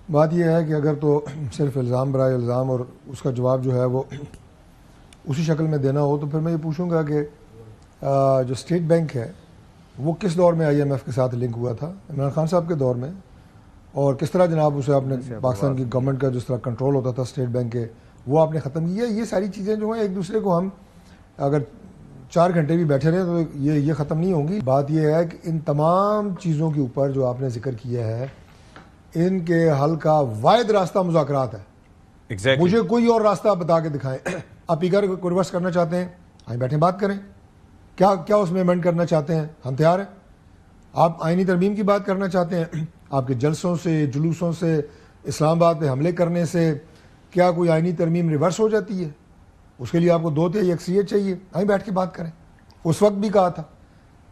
بات یہ ہے کہ اگر تو صرف الزام برائے الزام اور اس کا جواب جو ہے وہ اسی شکل میں دینا ہو تو پھر میں یہ پوچھوں گا کہ جو اسٹیٹ بینک ہے وہ کس دور میں IMF کے ساتھ لنک ہوا تھا؟ عمران خان صاحب کے دور میں. اور کس طرح جناب اسے آپ نے پاکستان کی گورنمنٹ کا جس طرح کنٹرول ہوتا تھا اسٹیٹ بینک کے وہ آپ نے ختم کیا. یہ ساری چیزیں جو ہیں ایک دوسرے کو ہم اگر 4 گھنٹے بھی بیٹھے رہے تو یہ ختم نہیں ہوں گی. بات یہ ہے کہ ان تمام چیزوں کے اوپر جو آپ نے ذکر کیا ہے ان کے حل کا واحد راستہ مذاکرات ہے. مجھے کوئی اور راستہ بتا کے دکھائیں. آپ اسپیکر کو ریورس کرنا چاہتے ہیں آئیں بیٹھیں بات کریں. کیا اس میں امینڈ کرنا چاہتے ہیں ہم تیار ہیں. آپ آئینی ترمیم کی بات کرنا چاہتے ہیں آپ کے جلسوں سے جلوسوں سے اسلام آباد پہ حملے کرنے سے کیا کوئی آئینی ترمیم ریورس ہو جاتی ہے؟ اس کے لیے آپ کو 2/3 اکثریت چاہیے. آئیں بیٹھ کے بات کریں. اس وقت بھی کہا تھا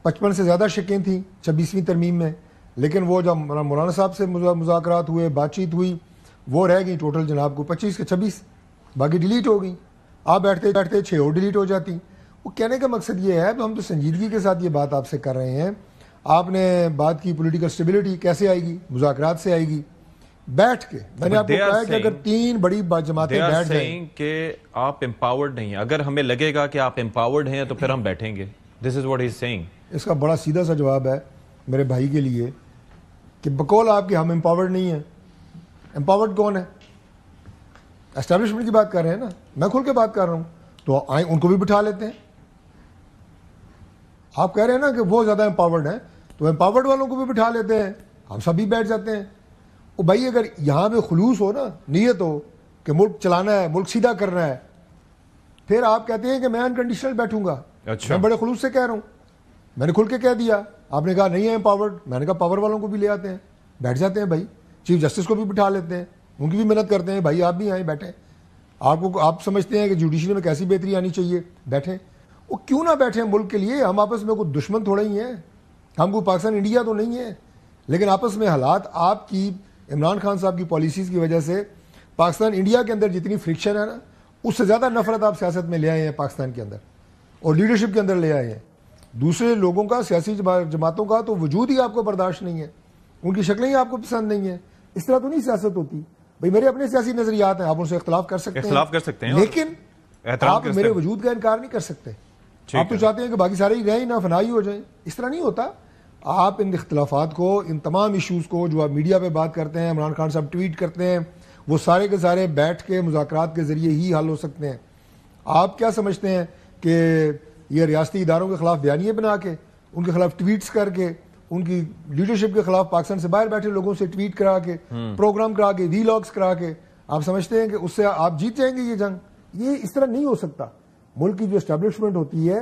55 سے زیادہ شکیں تھیں 26ویں ترمیم میں، لیکن وہ جب مولانا صاحب سے مذاکرات ہوئے بات چیت ہوئی وہ رہ گئی ٹوٹل جناب کو 25 کے 26 باقی ڈیلیٹ ہو گئی. آپ بیٹھتے بیٹھتے 6 اور ڈیلیٹ ہو جاتی. وہ کہنے کا مقصد یہ ہے تو ہم تو سنجیدگی کے ساتھ یہ بات آپ سے کر رہے ہیں. آپ نے بات کی پولیٹیکل اسٹیبلٹی کیسے آئے گی؟ مذاکرات سے آئے گی بیٹھ کے. میں نے آپ کو کہا ہے کہ اگر 3 بڑی جماعتیں بیٹھ جائیں کہ آپ امپاورڈ نہیں ہیں، اگر ہمیں لگے گا کہ آپ امپاورڈ ہیں تو پھر ہم بیٹھیں گے. دس is what he is seeing. اس کا بڑا سیدھا سا جواب ہے میرے بھائی کے لیے کہ بقول آپ کے ہم امپاورڈ نہیں ہیں. امپاورڈ کون ہے؟ اسٹیبلشمنٹ کی بات کر رہے ہیں نا. میں کھل کے بات کر رہا ہوں تو آئیں ان کو بھی بٹھا لیتے ہیں. آپ کہہ رہے ہیں نا کہ وہ زیادہ امپاورڈ ہیں تو امپاورڈ والوں کو بھی بٹھا لیتے ہیں. ہم سب بھی بیٹھ جاتے ہیں. وہ بھائی اگر یہاں پہ خلوص ہو نا، نیت ہو کہ ملک چلانا ہے ملک سیدھا کرنا ہے، پھر آپ کہتے ہیں کہ میں انکنڈیشنل بیٹھوں گا. میں بڑے خلوص سے کہہ رہا ہوں. میں نے کھل کے کہہ دیا. آپ نے کہا نہیں ہے امپاورڈ. میں نے کہا پاور والوں کو بھی لے آتے ہیں بیٹھ جاتے ہیں بھائی. چیف جسٹس کو بھی بٹھا لیتے ہیں ان کی بھی محنت کرتے ہیں. بھائی آپ بھی آئیں بیٹھیں. آپ سمجھتے ہیں کہ جوڈیشری میں کیسی بہتری آنی چاہیے بیٹھیں. وہ کیوں نہ بیٹھیں ملک کے لیے. ہم آپس میں کوئی دشمن تھوڑا ہی ہیں. ہم کو پاکستان انڈیا تو نہیں ہے، لیکن آپس میں حالات آپ کی عمران خان صاحب کی پالیسیز کی وجہ سے پاکستان انڈیا کے اندر جتنی فرکشن ہے نا اس سے زیادہ نفرت آپ سیاست میں لے آئے ہیں پاکستان کے اندر اور لیڈرشپ کے اندر لے آئے ہیں. دوسرے لوگوں کا سیاسی جماعتوں کا تو وجود ہی آپ کو برداشت نہیں ہے. ان کی شکلیں ہی آپ کو پسند نہیں ہیں. اس طرح تو نہیں سیاست ہوتی. بھائی میرے اپنے سیاسی نظریات ہیں، آپ ان سے اختلاف کر سکتے ہیں لیکن آپ میرے وجود کا انکار نہیں کر سکتے. آپ تو چاہتے ہیں کہ باقی سارے ہی رہیں نہ فنائی ہو جائیں. اس طرح نہیں ہوتا. آپ ان اختلافات کو ان تمام ایشوز کو جو آپ میڈیا پہ بات کرتے ہیں عمران خان صاحب ٹویٹ کرتے ہیں وہ سارے کے سارے بیٹھ کے مذاکرات کے ذریعے ہی حل ہو سکتے ہیں. آپ کیا سمجھتے ہیں کہ یہ ریاستی اداروں کے خلاف بیانیے بنا کے ان کے خلاف ٹویٹس کر کے ان کی لیڈرشپ کے خلاف پاکستان سے باہر بیٹھے لوگوں سے ٹویٹ کرا کے پروگرام کرا کے وی لاگس کرا کے آپ سمجھتے ہیں کہ اس سے آپ جیت جائیں گے یہ جنگ؟ یہ اس طرح نہیں ہو سکتا. ملک کی جو اسٹیبلشمنٹ ہوتی ہے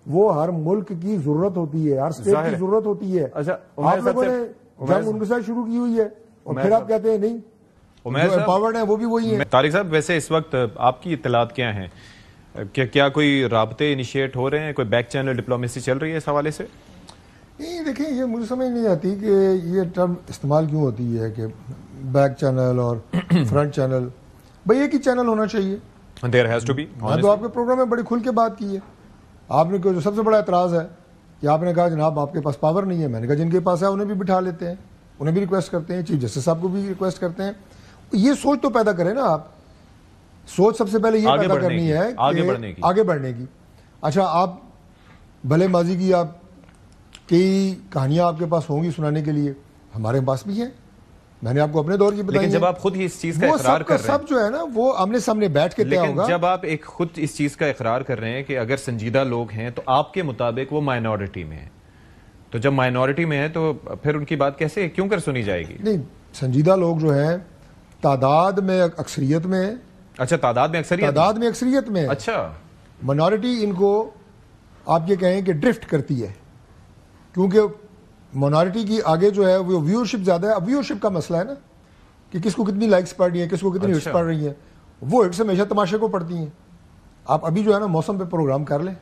وہ ہر ملک کی ضرورت ہوتی ہے، ہر اسٹیٹ کی ضرورت ہوتی ہے. آپ لوگوں نے جنگ ان کے ساتھ شروع کی ہوئی ہے اور پھر آپ کہتے ہیں نہیں جو امپاورڈ ہیں وہ بھی وہی ہیں. طارق صاحب ویسے اس وقت آپ کی اطلاعات کیا ہیں؟ کیا کوئی رابطے انیشیٹ ہو رہے ہیں؟ کوئی بیک چینل ڈپلومیسی چل رہی ہے اس حوالے سے؟ نہیں دیکھیں یہ مجھے سمجھ نہیں آتی کہ یہ ٹرم استعمال کیوں ہوتی ہے کہ بیک چینل اور فرنٹ چینل. بھئی ایک ہی چینل ہونا چاہیے. There has to be. میں تو آپ کے پروگرام میں بڑی کھل کے بات کی ہے. آپ نے جو سب سے بڑا اعتراض ہے کہ آپ نے کہا جناب آپ کے پاس پاور نہیں ہے. میں نے کہا جن کے پاس ہے انہیں بھی بٹھا لیتے ہیں، انہیں بھی ریکویسٹ کرتے ہیں، چیف جسٹس صاحب کو بھی ریکویسٹ کرتے ہیں. یہ سوچ تو پیدا کریں نا. آپ سوچ سب سے پہلے یہ پیدا کرنی ہے آگے بڑھنے کی. اچھا آپ بھلے ماضی کی آپ کئی کہانیاں آپ کے پاس ہوں گی سنانے کے لیے، ہمارے پاس بھی ہیں. میں نے آپ کو اپنے دور کی بتائی. لیکن جب آپ خود ہی اس چیز کا اقرار کر رہے ہیں، سب جو ہے نا وہ آمنے سامنے بیٹھ کے طے ہوگا. جب آپ خود اس چیز کا اقرار کر رہے ہیں کہ اگر سنجیدہ لوگ ہیں تو آپ کے مطابق وہ مائنورٹی میں ہیں، تو جب مائنورٹی میں ہے تو پھر ان کی بات کیسے کیوں کر سنی جائے گی؟ نہیں سنجیدہ لوگ جو ہیں تعداد میں اکثریت میں. اچھا تعداد میں اکثریت میں. اچھا مائنورٹی ان کو آپ یہ کہیں کہ ڈرفٹ کرتی ہے کیونکہ مائنورٹی کی آگے جو ہے وہ ویورشپ زیادہ ہے. اب ویورشپ کا مسئلہ ہے نا کہ کس کو کتنی لائکس پڑ رہی ہیں، کس کو کتنی ہٹس پڑ رہی ہیں. وہ ہٹس ہمیشہ تماشے کو پڑتی ہیں. آپ ابھی جو ہے نا موسم پہ پروگرام کر لیں،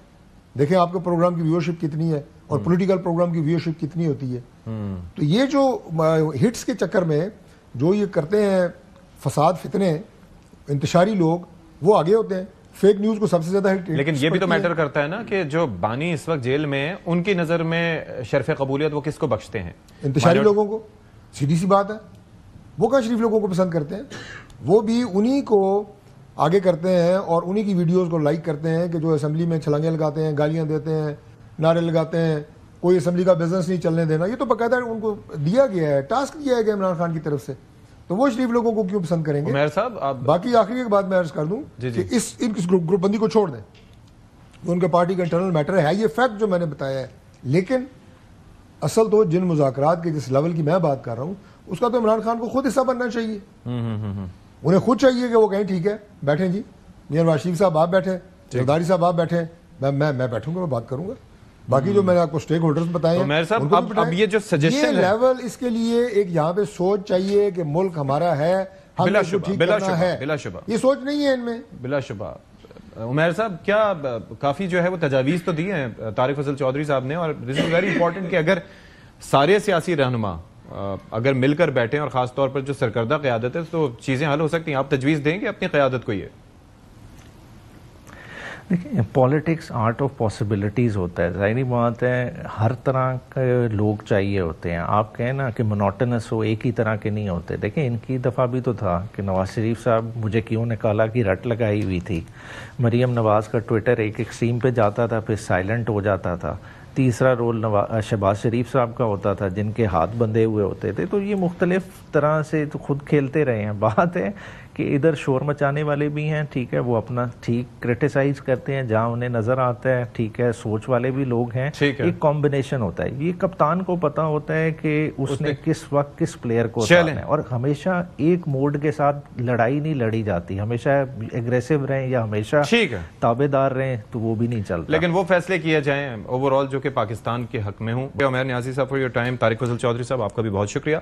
دیکھیں آپ کے پروگرام کی ویورشپ کتنی ہے اور پولیٹیکل پروگرام کی ویورشپ کتنی ہوتی ہے. تو یہ جو ہٹس کے چکر میں جو یہ کرتے ہیں فساد فتنے انتشاری لوگ وہ آگے ہوتے ہیں. فیک نیوز کو سب سے زیادہ ہٹ. لیکن یہ بھی تو میٹر کرتا ہے نا کہ جو بانی اس وقت جیل میں ہیں ان کی نظر میں شرف قبولیت وہ کس کو بخشتے ہیں؟ انتشاری لوگوں کو. سیدھی سی بات ہے. وہ کہاں شریف لوگوں کو پسند کرتے ہیں؟ وہ بھی انہی کو آگے کرتے ہیں اور انہی کی ویڈیوز کو لائک کرتے ہیں کہ جو اسمبلی میں چھلانگیں لگاتے ہیں, گالیاں دیتے ہیں, نعرے لگاتے ہیں, کوئی اسمبلی کا بزنس نہیں چلنے دینا. یہ تو باقاعدہ ان کو دیا گیا ہے, ٹاسک دیا گیا عمران خان کی طرف سے, تو وہ شریف لوگوں کو کیوں پسند کریں گے؟ عمیر صاحب آپ باقی آخری ایک بات میں عرض کر دوں کہ اس گروپ بندی کو چھوڑ دیں, ان کے پارٹی کا انٹرنل میٹر ہے, یہ فیکٹ جو میں نے بتایا ہے, لیکن اصل تو جن مذاکرات کے جس لیول کی میں بات کر رہا ہوں اس کا تو عمران خان کو خود حصہ بننا چاہیے. انہیں خود چاہیے کہ وہ کہیں ٹھیک ہے بیٹھیں جی, میاں نواز شریف صاحب آپ بیٹھیں, زرداری صاحب آپ بیٹھیں, میں بیٹھوں گا, میں بات کروں گا. باقی جو میں نے آپ کو اسٹیک ہولڈرز بتائے ہیں, اب یہ جو سجیشن ہے لیول, اس کے لیے ایک یہاں پہ سوچ چاہیے کہ ملک ہمارا ہے, ہم اس کو ٹھیک کرنا ہے. بلا شبہ یہ سوچ نہیں ہے ان میں. بلا شبہ. عمیر صاحب کیا کافی جو ہے وہ تجاویز تو دی ہیں طارق فضل چودھری صاحب نے, اور دس از ویری امپورٹنٹ کہ اگر سارے سیاسی رہنما اگر مل کر بیٹھیں اور خاص طور پر جو سرکردہ قیادت ہے تو چیزیں حل ہو سکتی ہیں. آپ تجویز دیں گے اپنی قیادت کو؟ یہ دیکھیں, پالیٹکس آرٹ آف پاسبلٹیز ہوتا ہے, ظاہری بات ہے ہر طرح کے لوگ چاہیے ہوتے ہیں. آپ کہیں نا کہ منوٹنس ہو, ایک ہی طرح کے نہیں ہوتے. دیکھیں ان کی دفعہ بھی تو تھا کہ نواز شریف صاحب مجھے کیوں نکالا کی رٹ لگائی ہوئی تھی. مریم نواز کا ٹویٹر ایک ایکسٹریم پہ جاتا تھا, پھر سائلنٹ ہو جاتا تھا. تیسرا رول شہباز شریف صاحب کا ہوتا تھا جن کے ہاتھ بندھے ہوئے ہوتے تھے. تو یہ مختلف طرح سے تو خود کھیلتے رہے ہیں. بات ہے کہ ادھر شور مچانے والے بھی ہیں, ٹھیک ہے, وہ اپنا ٹھیک کرٹیسائز کرتے ہیں جہاں انہیں نظر آتا ہے, ٹھیک ہے, سوچ والے بھی لوگ ہیں. ایک کمبینیشن ہوتا ہے. یہ کپتان کو پتا ہوتا ہے کہ اس نے کس وقت کس پلیئر کو اتارنا ہے, اور ہمیشہ ایک موڈ کے ساتھ لڑائی نہیں لڑی جاتی. ہمیشہ ایگریسو رہیں یا ہمیشہ تابع دار رہیں تو وہ بھی نہیں چلتا. لیکن وہ فیصلے کیے جائیں اوور آل جو کہ پاکستان کے حق میں ہوں. عمیر نیازی صاحب فار یور ٹائم. طارق فضل چودھری صاحب آپ کا بھی بہت شکریہ.